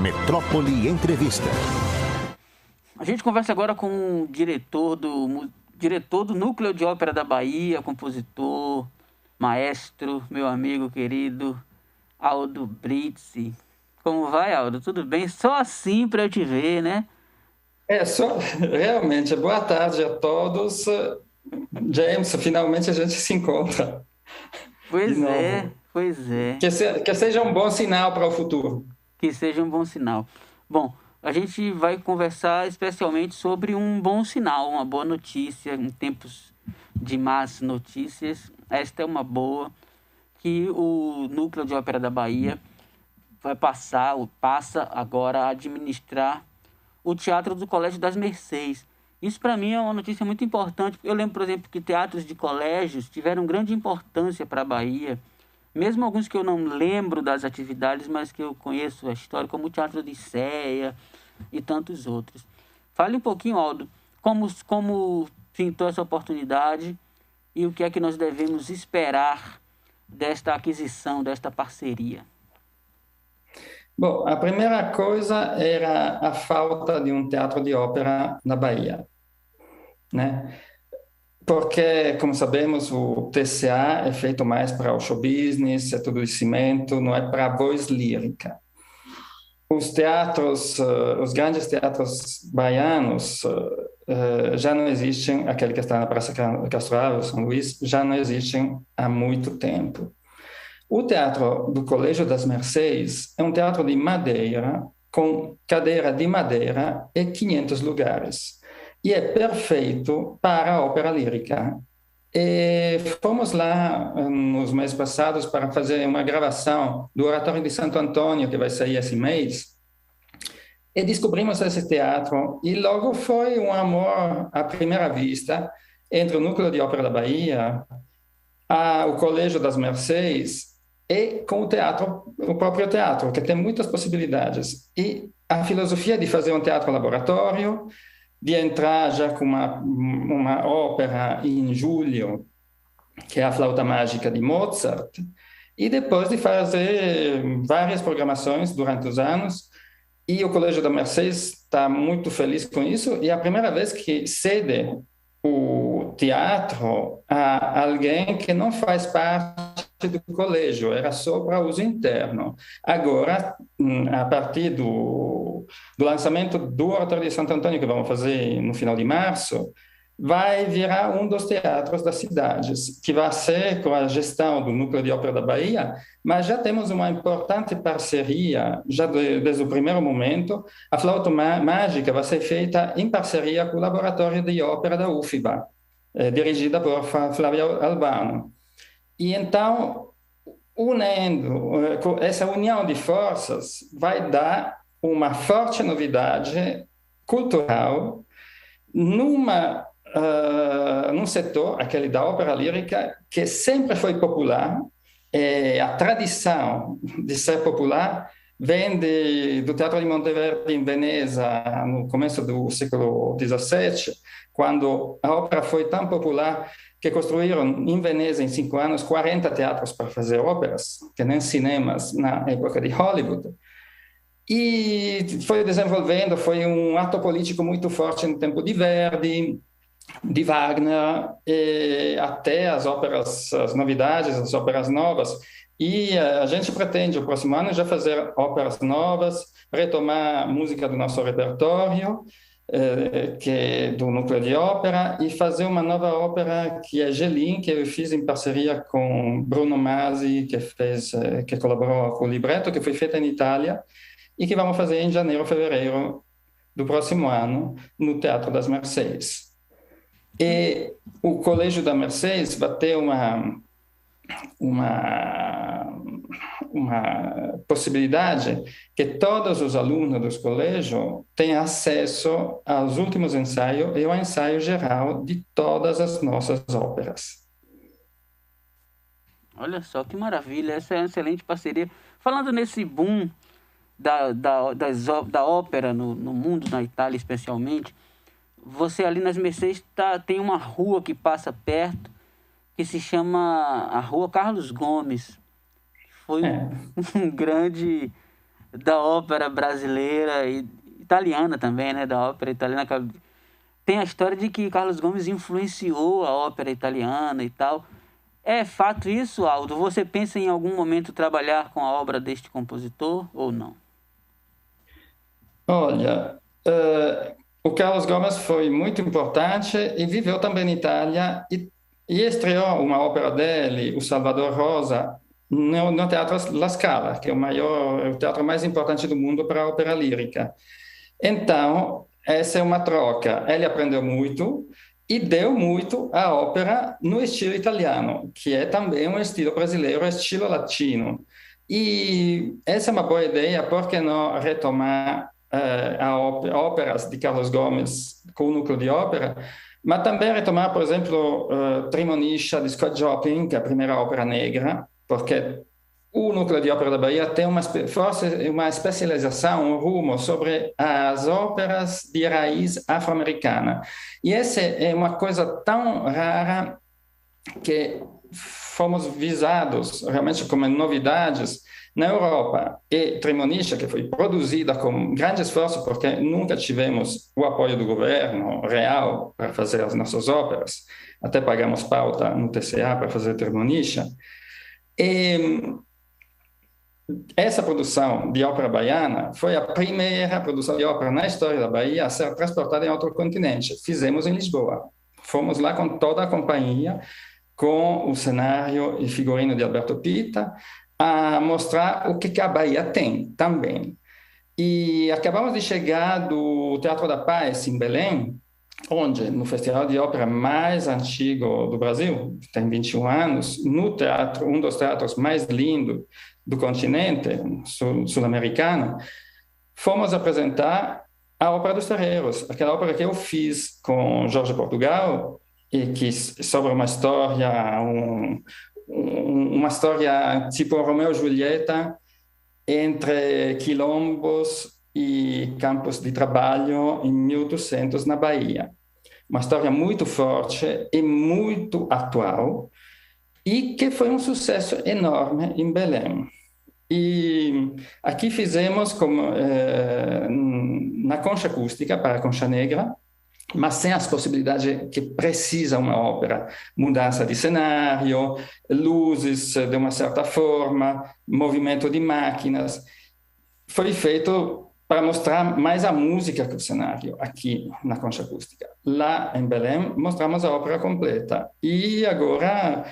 Metrópole Entrevista. A gente conversa agora com o diretor do Núcleo de Ópera da Bahia, compositor, maestro, meu amigo querido, Aldo Brizzi. Como vai, Aldo? Tudo bem? Só assim para eu te ver, né? Realmente, boa tarde a todos. James, finalmente a gente se encontra de Pois é, novo. pois é. Que seja um bom sinal para o futuro. Que seja um bom sinal. Bom, a gente vai conversar especialmente sobre um bom sinal, uma boa notícia em tempos de más notícias. Esta é uma boa, que o Núcleo de Ópera da Bahia passa agora a administrar o Teatro do Colégio das Mercês. Isso para mim é uma notícia muito importante. Eu lembro, por exemplo, que teatros de colégios tiveram grande importância para a Bahia, mesmo alguns que eu não lembro das atividades, mas que eu conheço a história, como o Teatro de Sé e tantos outros. Fale um pouquinho, Aldo, como pintou essa oportunidade e o que é que nós devemos esperar desta aquisição, desta parceria. Bom, a primeira coisa era a falta de um teatro de ópera na Bahia, né? Porque, como sabemos, o TCA é feito mais para o show business, é tudo cimento, não é para a voz lírica. Os teatros, os grandes teatros baianos já não existem, aquele que está na Praça Castro Alves, São Luís, já não existem há muito tempo. O Teatro do Colégio das Mercês é um teatro de madeira, com cadeira de madeira e 500 lugares. E é perfeito para a ópera lírica. E fomos lá nos meses passados para fazer uma gravação do Oratório de Santo Antônio, que vai sair esse mês, e descobrimos esse teatro, e logo foi um amor à primeira vista entre o Núcleo de Ópera da Bahia, o Colégio das Mercês, e com o teatro, o próprio teatro, que tem muitas possibilidades. E a filosofia de fazer um teatro laboratório, de entrar já com uma ópera em julho, que é a Flauta Mágica de Mozart, e depois de fazer várias programações durante os anos. E o Colégio da Mercês está muito feliz com isso, e é a primeira vez que cede o teatro a alguém que não faz parte do colégio, era só para uso interno. Agora, a partir do lançamento do Oratório de Santo Antônio, que vamos fazer no final de março, vai virar um dos teatros das cidades, que vai ser com a gestão do Núcleo de Ópera da Bahia, mas já temos uma importante parceria, já desde o primeiro momento. A Flauta Mágica vai ser feita em parceria com o Laboratório de Ópera da UFBA, dirigida por Flávia Albano. E então, essa união de forças vai dar uma forte novidade cultural num setor, aquele da ópera lírica, que sempre foi popular. A tradição de ser popular vem do Teatro de Monteverdi em Veneza, no começo do século XVII, quando a ópera foi tão popular que construíram em Veneza, em 5 anos, 40 teatros para fazer óperas, que nem cinemas na época de Hollywood. E foi desenvolvendo, foi um ato político muito forte no tempo de Verdi, de Wagner, até as óperas, as novidades, as óperas novas. E a gente pretende, o próximo ano, já fazer óperas novas, retomar música do nosso repertório, que é do Núcleo de Ópera, e fazer uma nova ópera que é Gelin, que eu fiz em parceria com Bruno Masi, que colaborou com o libretto, que foi feita em Itália, e que vamos fazer em janeiro, fevereiro do próximo ano, no Teatro das Mercês. E o Colégio da Mercês vai ter uma possibilidade que todos os alunos dos colégios tenham acesso aos últimos ensaios e ao ensaio geral de todas as nossas óperas. Olha só que maravilha, essa é uma excelente parceria. Falando nesse boom da ópera no mundo, na Itália especialmente, você ali nas Mercês tem uma rua que passa perto, que se chama a Rua Carlos Gomes. Foi um grande da ópera brasileira e italiana também, né? Da ópera italiana. Tem a história de que Carlos Gomes influenciou a ópera italiana e tal. É fato isso, Aldo? Você pensa em algum momento trabalhar com a obra deste compositor ou não? Olha, o Carlos Gomes foi muito importante e viveu também na Itália e estreou uma ópera dele, o Salvador Rosa, no Teatro La Scala, que é o teatro mais importante do mundo para a ópera lírica. Então, essa é uma troca. Ele aprendeu muito e deu muito à ópera no estilo italiano, que é também um estilo brasileiro, um estilo latino. E essa é uma boa ideia, por que não retomar óperas de Carlos Gomes com o núcleo de ópera, mas também retomar, por exemplo, Tremonisha de Scott Joplin, que é a primeira ópera negra, porque o núcleo de ópera da Bahia tem uma especialização, um rumo sobre as óperas de raiz afro-americana. E essa é uma coisa tão rara que fomos visados realmente como novidades na Europa. E Tremonisha, que foi produzida com grande esforço, porque nunca tivemos o apoio do governo real para fazer as nossas óperas, até pagamos pauta no TCA para fazer Tremonisha. E essa produção de ópera baiana foi a primeira produção de ópera na história da Bahia a ser transportada em outro continente. Fizemos em Lisboa. Fomos lá com toda a companhia, com o cenário e figurino de Alberto Pita, a mostrar o que a Bahia tem também. E acabamos de chegar do Teatro da Paz, em Belém, onde, no festival de ópera mais antigo do Brasil, tem 21 anos, no teatro, um dos teatros mais lindos do continente sul-americano, fomos apresentar a Ópera dos Terreiros, aquela ópera que eu fiz com Jorge Portugal, e que sobre uma história, uma história tipo Romeu e Julieta, entre quilombos e campos de trabalho em 1800 na Bahia. Uma história muito forte e muito atual, e que foi um sucesso enorme em Belém. E aqui fizemos na concha acústica, para a concha negra, mas sem as possibilidades que precisa uma ópera. Mudança de cenário, luzes de uma certa forma, movimento de máquinas. Foi feito para mostrar mais a música que o cenário, aqui na concha acústica. Lá em Belém, mostramos a ópera completa. E agora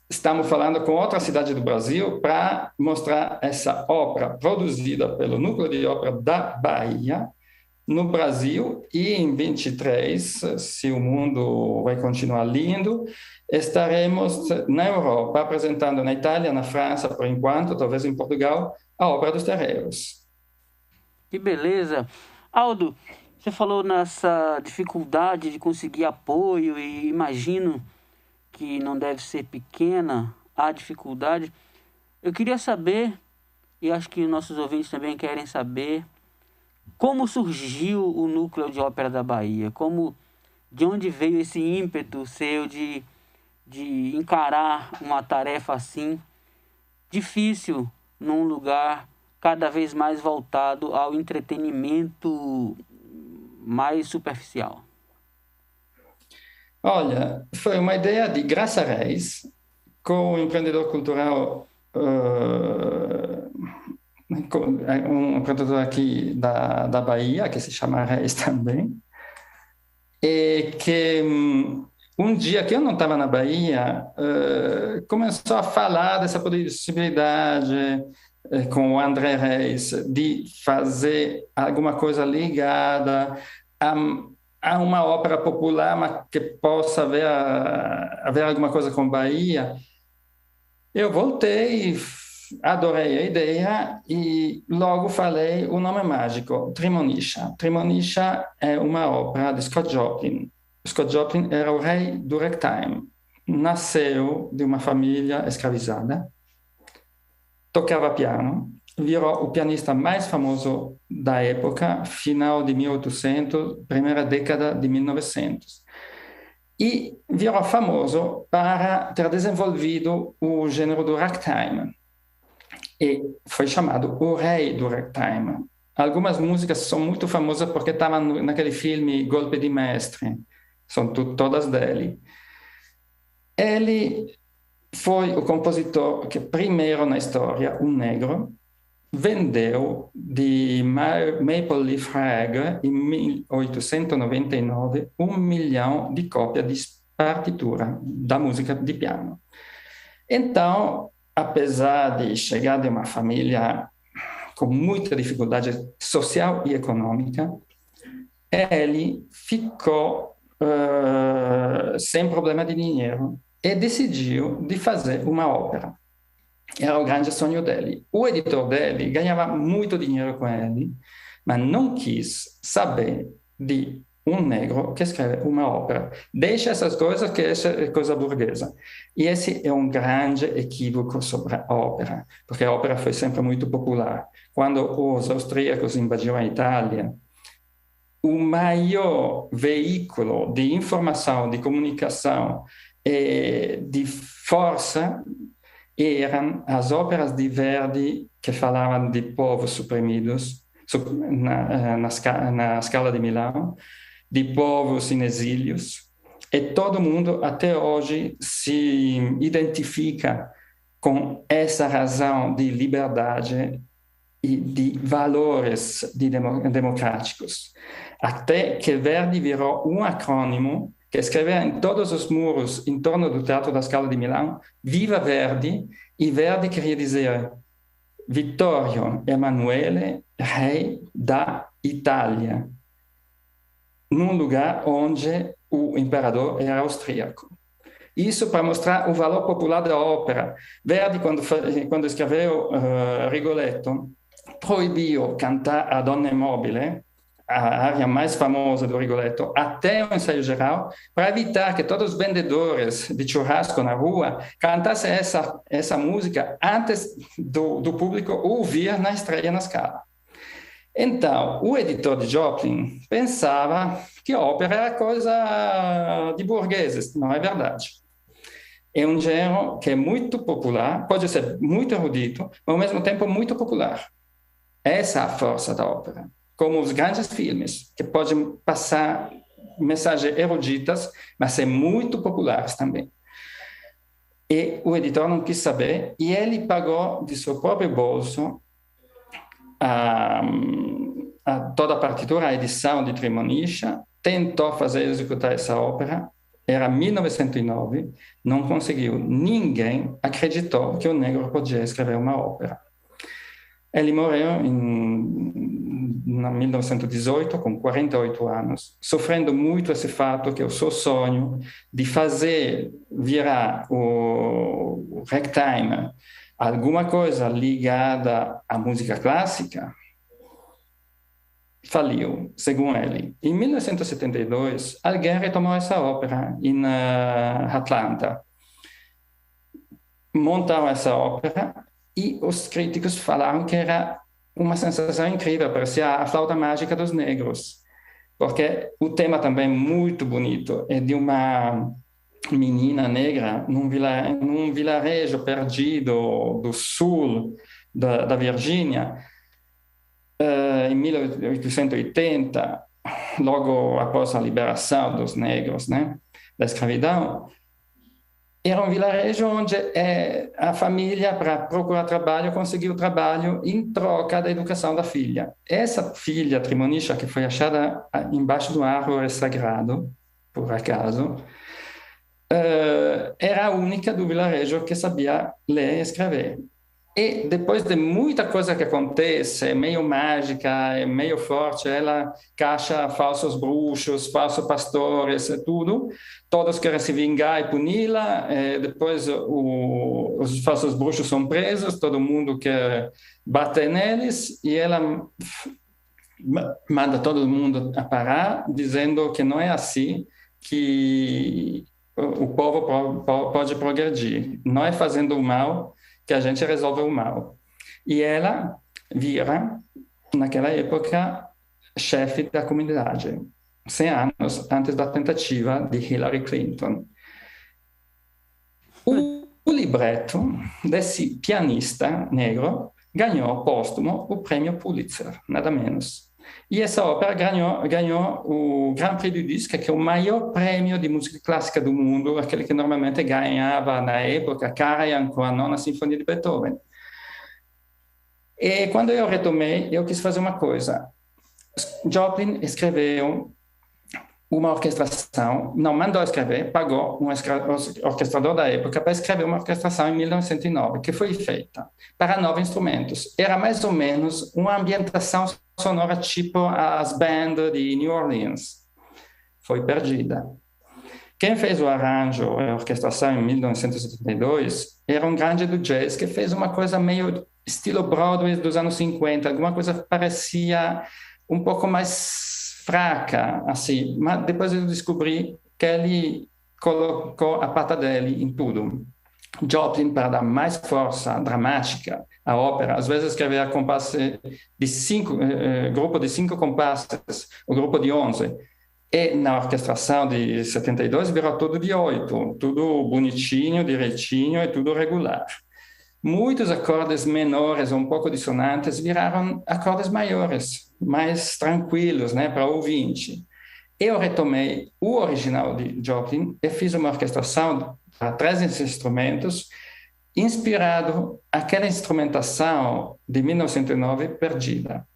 estamos falando com outra cidade do Brasil para mostrar essa ópera produzida pelo Núcleo de Ópera da Bahia, no Brasil, e em 23, se o mundo vai continuar lindo, estaremos na Europa apresentando na Itália, na França, por enquanto, talvez em Portugal, a Ópera dos Terreiros. Que beleza! Aldo, você falou nessa dificuldade de conseguir apoio e imagino que não deve ser pequena a dificuldade. Eu queria saber, e acho que nossos ouvintes também querem saber, como surgiu o Núcleo de Ópera da Bahia? De onde veio esse ímpeto seu de encarar uma tarefa assim difícil num lugar cada vez mais voltado ao entretenimento mais superficial? Olha, foi uma ideia de Graça Reis, com o empreendedor cultural, um empreendedor aqui da Bahia, que se chama Reis também, e que um dia que eu não estava na Bahia, começou a falar dessa possibilidade com o André Reis de fazer alguma coisa ligada a uma ópera popular, mas que possa haver alguma coisa com Bahia. Eu voltei, adorei a ideia e logo falei o nome mágico, Tremonisha. Tremonisha é uma ópera de Scott Joplin. Scott Joplin era o rei do ragtime. Nasceu de uma família escravizada, tocava piano, virou o pianista mais famoso da época, final de 1800, primeira década de 1900. E virou famoso para ter desenvolvido o gênero do ragtime. e foi chamado o rei do ragtime. Algumas músicas são muito famosas porque estavam naquele filme Golpe de Mestre, são todas dele. Ele foi o compositor que primeiro na história, um negro, vendeu de Maple Leaf Rag em 1899 1 milhão de cópias de partitura da música de piano. Então, apesar de chegar de uma família com muita dificuldade social e econômica, ele ficou sem problema de dinheiro e decidiu de fazer uma ópera. Era o grande sonho dele. O editor dele ganhava muito dinheiro com ele, mas não quis saber de um negro que escreve uma ópera. Deixa essas coisas, que essa é coisa burguesa. E esse é um grande equívoco sobre a ópera, porque a ópera foi sempre muito popular. Quando os austríacos invadiram a Itália, o maior veículo de informação, de comunicação e de força eram as óperas de Verdi, que falavam de povos suprimidos na Scala de Milão, de povos em exílios, e todo mundo até hoje se identifica com essa razão de liberdade e de valores democráticos. Até que Verdi virou um acrônimo que escrevia em todos os muros em torno do Teatro da Scala de Milão, Viva Verdi, e Verdi queria dizer Vittorio Emanuele, rei da Itália, num lugar onde o imperador era austríaco. Isso para mostrar o valor popular da ópera. Verdi, quando escreveu Rigoletto, proibiu cantar a Donna Mobile, a área mais famosa do Rigoletto, até o ensaio geral, para evitar que todos os vendedores de churrasco na rua cantassem essa música antes do público ouvir na estreia na Scala. Então, o editor de Joplin pensava que a ópera era coisa de burgueses, não é verdade. É um gênero que é muito popular, pode ser muito erudito, mas ao mesmo tempo muito popular. Essa é a força da ópera. Como os grandes filmes, que podem passar mensagens eruditas, mas ser muito populares também. E o editor não quis saber, e ele pagou de seu próprio bolso toda a partitura, a edição de Trimonisha, tentou executar essa ópera, era 1909, não conseguiu. Ninguém acreditou que o negro podia escrever uma ópera. Ele morreu em 1918, com 48 anos, sofrendo muito esse fato que o seu sonho de fazer virar o ragtime alguma coisa ligada à música clássica, faliu, segundo ele. Em 1972, alguém retomou essa ópera em Atlanta. Montaram essa ópera e os críticos falaram que era uma sensação incrível, parecia a flauta mágica dos negros, porque o tema também é muito bonito, é de uma menina negra num vilarejo perdido do sul da Virgínia, em 1880, logo após a liberação dos negros, né, da escravidão. Era um vilarejo onde a família, para procurar trabalho, conseguiu trabalho em troca da educação da filha. Essa filha, Trimonisha, que foi achada embaixo do árvore sagrado, por acaso, era a única do vilarejo que sabia ler e escrever. E depois de muita coisa que acontece, meio mágica, meio forte, ela caça falsos bruxos, falsos pastores e tudo. Todos querem se vingar e puni-la. Depois os falsos bruxos são presos, todo mundo quer bater neles. E ela manda todo mundo a parar, dizendo que não é assim que o povo pode progredir. Não é fazendo o mal que a gente resolve o mal. E ela vira, naquela época, chefe da comunidade, 100 anos antes da tentativa de Hillary Clinton. O libretto desse pianista negro ganhou póstumo o prêmio Pulitzer, nada menos. E essa ópera ganhou o Grand Prix du Disque, que é o maior prêmio de música clássica do mundo, aquele que normalmente ganhava na época Karajan com a Nona Sinfonia de Beethoven. E quando eu retomei, eu quis fazer uma coisa. Joplin escreveu uma orquestração, não mandou escrever, pagou um orquestrador da época para escrever uma orquestração em 1909, que foi feita para 9 instrumentos. Era mais ou menos uma ambientação sonora tipo as bandas de New Orleans. Foi perdida. Quem fez o arranjo e a orquestração em 1972 era um grande do jazz que fez uma coisa meio estilo Broadway dos anos 50, alguma coisa que parecia um pouco mais fraca, assim, mas depois eu descobri que ele colocou a pata dele em tudo. Joplin, para dar mais força dramática à ópera, às vezes escrevia compasse de 5, grupo de 5 compasses, o grupo de 11, e na orquestração de 72 virou tudo de 8, tudo bonitinho, direitinho e tudo regular. Muitos acordes menores, um pouco dissonantes, viraram acordes maiores, mais tranquilos, né, para o ouvinte. Eu retomei o original de Joplin e fiz uma orquestração para 3 instrumentos, inspirado naquela instrumentação de 1909 perdida.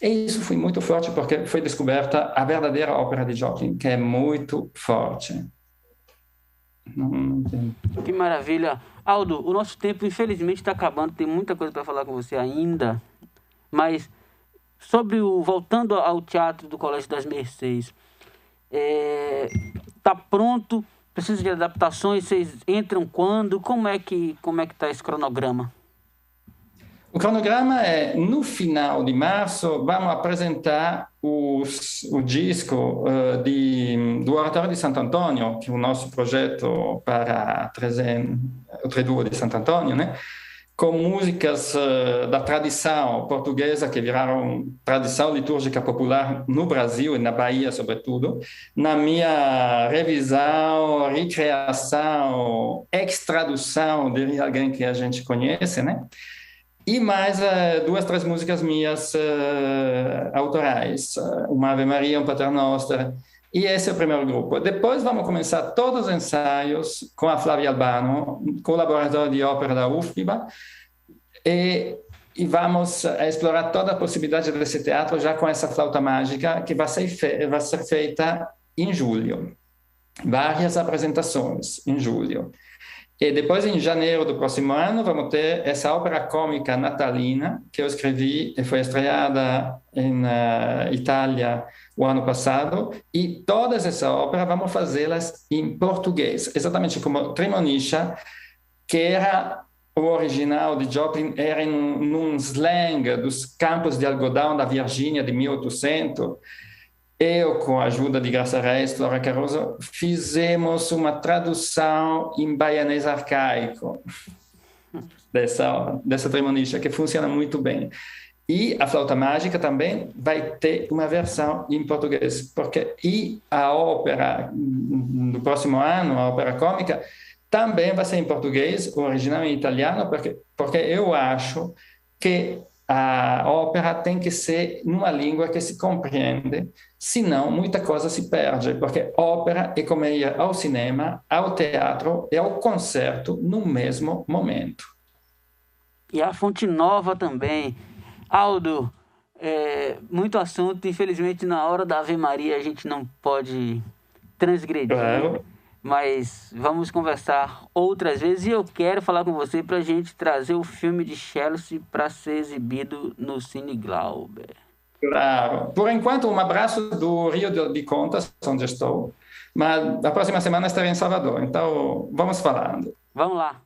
E isso foi muito forte porque foi descoberta a verdadeira ópera de Joplin, que é muito forte. Que maravilha. Aldo, o nosso tempo infelizmente está acabando, tem muita coisa para falar com você ainda, mas voltando ao Teatro do Colégio das Mercês, está pronto? Precisa de adaptações? Vocês entram quando? Como é que está esse cronograma? O cronograma é, no final de março, vamos apresentar o disco do Oratório de Santo Antônio, que é o nosso projeto para o Triduo de Santo Antônio, né? Com músicas da tradição portuguesa, que viraram tradição litúrgica popular no Brasil e na Bahia, sobretudo, na minha revisão, recriação, extradução, diria alguém que a gente conhece, né? E mais 2, 3 músicas minhas autorais, uma Ave Maria, um Pater Noster, e esse é o primeiro grupo. Depois vamos começar todos os ensaios com a Flávia Albano, colaboradora de ópera da UFBA, e vamos explorar toda a possibilidade desse teatro já com essa flauta mágica que vai ser feita em julho. Várias apresentações em julho. E depois, em janeiro do próximo ano, vamos ter essa ópera cômica natalina, que eu escrevi e foi estreada em Itália o ano passado. E todas essas óperas vamos fazê-las em português, exatamente como Trimonisha, que era o original de Joplin, era num slang dos campos de algodão da Virgínia de 1800. Eu, com a ajuda de Graça Reis, Flora Caruso, fizemos uma tradução em baianês arcaico dessa Trimonisha, que funciona muito bem. E a flauta mágica também vai ter uma versão em português, e a ópera do próximo ano, a ópera cômica, também vai ser em português, o original em italiano, porque eu acho que a ópera tem que ser numa língua que se compreende, senão muita coisa se perde, porque ópera é como ir ao cinema, ao teatro e ao concerto no mesmo momento. E a Fonte Nova também. Aldo, muito assunto, infelizmente na hora da Ave Maria a gente não pode transgredir. Claro. Mas vamos conversar outras vezes e eu quero falar com você para a gente trazer o filme de Chelsea para ser exibido no Cine Glauber. Claro. Por enquanto, um abraço do Rio de Contas, onde estou. Mas a próxima semana estarei em Salvador, então vamos falando. Vamos lá.